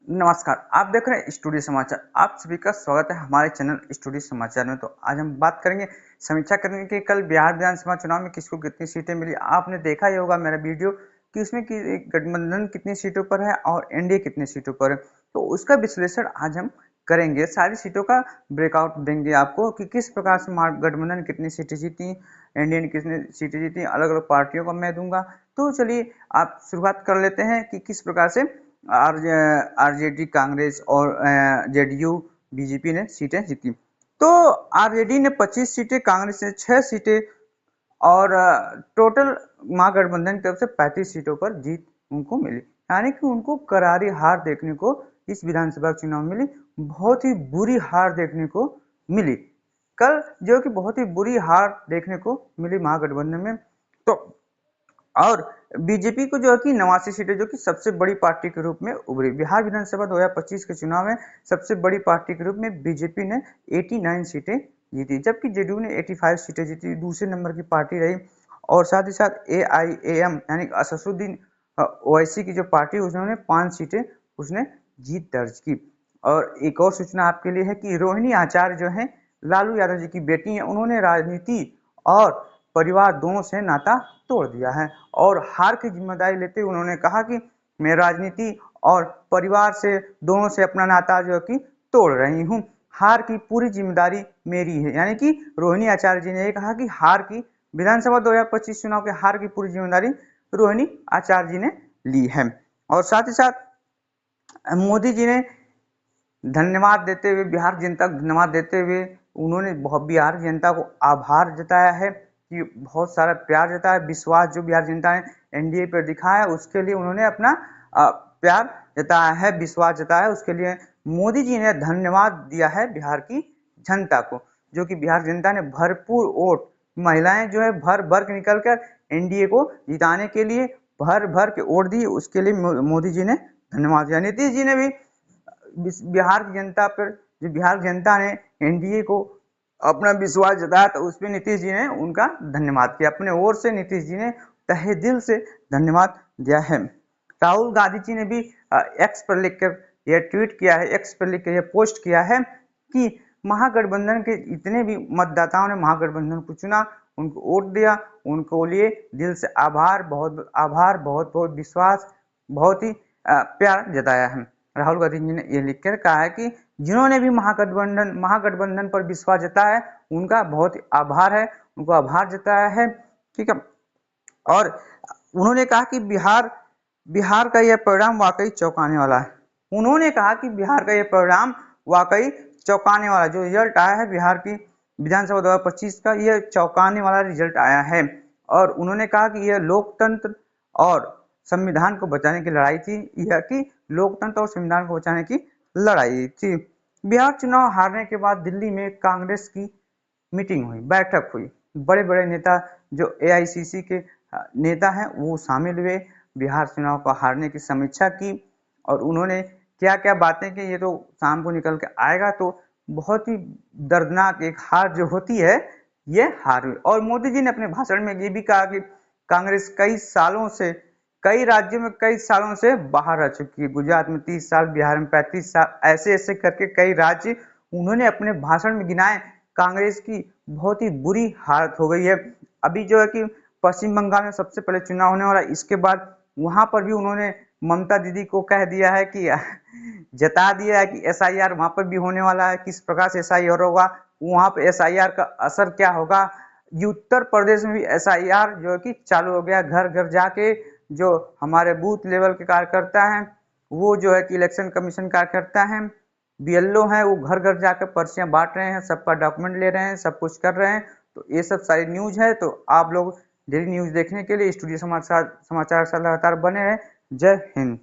नमस्कार, आप देख रहे हैं स्टूडियो समाचार। आप सभी का स्वागत है हमारे चैनल स्टूडियो समाचार में। तो आज हम बात करेंगे समीक्षा करेंगे कि कल बिहार विधानसभा चुनाव में किसको कितनी सीटें मिली। आपने देखा ही होगा मेरा वीडियो कि उसमें कि गठबंधन कितनी सीटों पर है और एनडीए कितनी सीटों पर है। तो उसका विश्लेषण आज हम करेंगे, सारी सीटों का ब्रेकआउट देंगे आपको कि किस प्रकार से गठबंधन कितनी सीटें जीती, एनडीए ने कितनी सीटें जीती, अलग अलग पार्टियों का मैं दूंगा। तो चलिए आप शुरुआत कर लेते हैं कि किस प्रकार से आरजेडी, कांग्रेस और जेडीयू, बीजेपी ने सीटें जीती। तो आरजेडी ने 25 सीटें, कांग्रेस ने 6 सीटें और टोटल महागठबंधन की तरफ से 35 सीटों पर जीत उनको मिली। यानी कि उनको करारी हार देखने को इस विधानसभा चुनाव में मिली, बहुत ही बुरी हार देखने को मिली कल, जो कि बहुत ही बुरी हार देखने को मिली महागठबंधन में। तो और बीजेपी को जो है कि 89 सीटें, जो कि सबसे बड़ी पार्टी के रूप में उभरी। बिहार विधानसभा 2025 के चुनाव में सबसे बड़ी पार्टी के रूप में बीजेपी ने 89 सीटें जीती, जबकि जेडीयू ने 85 सीटें जीती, दूसरे नंबर की पार्टी रही। और साथ ही साथ एआईएम यानी असदुद्दीन ओवैसी की जो पार्टी, उसने 5 सीटें उसने जीत दर्ज की। और एक और सूचना आपके लिए है कि रोहिणी आचार्य जो है लालू यादव जी की बेटी है, उन्होंने राजनीति और परिवार दोनों से नाता तोड़ दिया है और हार की जिम्मेदारी लेते हुए उन्होंने कहा कि मैं राजनीति और परिवार से दोनों से अपना नाता जो है कि तोड़ रही हूँ, हार की पूरी जिम्मेदारी मेरी है। यानी कि रोहिणी आचार्य जी ने यह कहा कि हार की, विधानसभा 2025 चुनाव के हार की पूरी जिम्मेदारी रोहिणी आचार्य जी ने ली है। और साथ ही साथ मोदी जी ने धन्यवाद देते हुए, बिहार जनता को धन्यवाद देते हुए, उन्होंने बिहार जनता को आभार जताया है कि बहुत सारा प्यार जताया, विश्वास जो बिहार जनता ने एनडीए पर दिखाया उसके लिए उन्होंने अपना प्यार जताया है, विश्वास जताया है। उसके लिए मोदी जी ने धन्यवाद दिया है बिहार की जनता को, जो कि बिहार जनता ने भरपूर वोट, महिलाएं जो है भर भर के निकल कर एनडीए को जिताने के लिए भर भर के वोट दी, उसके लिए मोदी जी ने धन्यवाद दिया। नीतीश जी ने भी बिहार की जनता पर, जो बिहार जनता ने एनडीए को अपना विश्वास जताया, तो उस पर नीतीश जी ने उनका धन्यवाद किया। अपने ओर से नीतीश जी ने तहे दिल से धन्यवाद दिया है। राहुल गांधी जी ने भी एक्स पर लिखकर यह ट्वीट किया है, एक्स पर लिखकर यह पोस्ट किया है कि महागठबंधन के इतने भी मतदाताओं ने महागठबंधन को चुना, उनको वोट दिया, उनको लिए दिल से आभार, बहुत आभार, बहुत बहुत विश्वास, बहुत ही प्यार जताया है। राहुल गांधी जी ने यह लिखकर कहा है कि जिन्होंने भी महागठबंधन पर विश्वास जताया है, उनका बहुत आभार है, उनको आभार जताया है। ठीक है। और उन्होंने कहा कि बिहार का यह परिणाम वाकई चौंकाने वाला है। उन्होंने कहा कि बिहार का यह परिणाम वाकई चौंकाने वाला, जो रिजल्ट आया है बिहार की विधानसभा 2025 का, यह चौंकाने वाला रिजल्ट आया है। और उन्होंने कहा कि यह लोकतंत्र और संविधान को बचाने की लड़ाई थी, यह कि लोकतंत्र और संविधान को बचाने की लड़ाई थी। बिहार चुनाव हारने के बाद दिल्ली में कांग्रेस की मीटिंग हुई, बैठक हुई, बड़े बड़े नेता जो एआईसीसी के नेता हैं वो शामिल हुए, बिहार चुनाव को हारने की समीक्षा की। और उन्होंने क्या क्या बातें की ये तो शाम को निकल के आएगा। तो बहुत ही दर्दनाक एक हार जो होती है, ये हार हुई। और मोदी जी ने अपने भाषण में ये भी कहा कि कांग्रेस कई राज्यों में कई सालों से बाहर रह चुकी है। गुजरात में 30 साल, बिहार में 35 साल, ऐसे ऐसे करके कई राज्य उन्होंने अपने भाषण में गिनाए। कांग्रेस की बहुत ही बुरी हालत हो गई है। अभी जो है कि पश्चिम बंगाल में सबसे पहले चुनाव होने वाला है, इसके बाद वहां पर भी उन्होंने ममता दीदी को कह दिया है कि जता दिया है कि एसआईआर वहां पर भी होने वाला है, किस प्रकार से एसआईआर होगा, वहां पर एसआईआर का असर क्या होगा। उत्तर प्रदेश में भी एसआईआर जो है कि चालू हो गया, घर घर जाके जो हमारे बूथ लेवल के कार्यकर्ता हैं, वो जो है कि इलेक्शन कमीशन कार्यकर्ता हैं, बीएलओ हैं, वो घर घर जाकर पर्चियां बांट रहे हैं, सबका डॉक्यूमेंट ले रहे हैं, सब कुछ कर रहे हैं। तो ये सब सारी न्यूज है। तो आप लोग डेली न्यूज देखने के लिए स्टूडियो समाचार से लगातार बने रहें। जय हिंद।